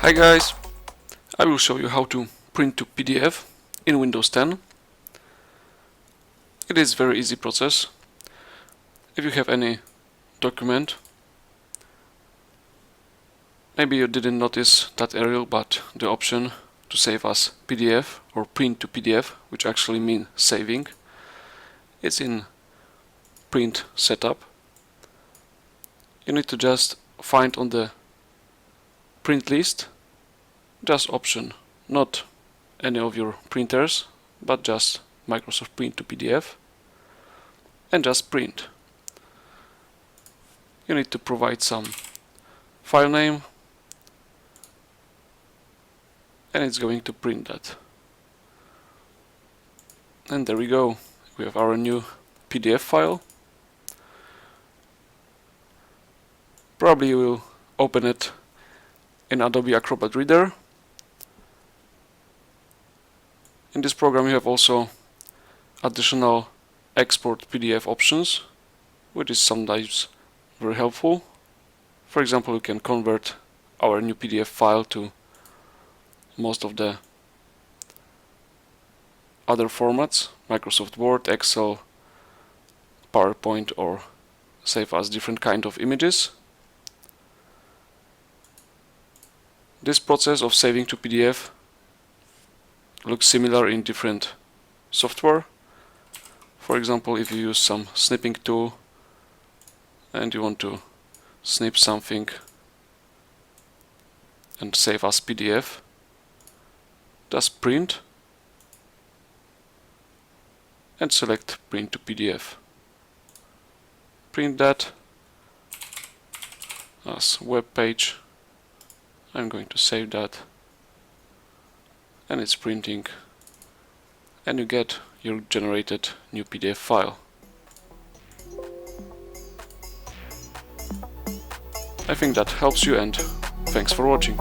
Hi guys, I will show you how to print to PDF in Windows 10. It is a very easy process. If you have any document, maybe you didn't notice that area, but the option to save as PDF or print to PDF, which actually means saving, it's in print setup. You need to just find on the print list just option, not any of your printers, but just Microsoft Print to PDF, and just print. You need to provide some file name, and it's going to print that. And there we go, we have our new PDF file. Probably you will open it in Adobe Acrobat Reader. In this program you have also additional export PDF options, which is sometimes very helpful. For example, you can convert our new PDF file to most of the other formats, Microsoft Word, Excel, PowerPoint, or save as different kind of images. This process of saving to PDF looks similar in different software. For example, if you use some snipping tool and you want to snip something and save as PDF, just print and select print to PDF. Print that as web page. I'm going to save that, and it's printing, and you get your generated new PDF file. I think that helps you, and thanks for watching.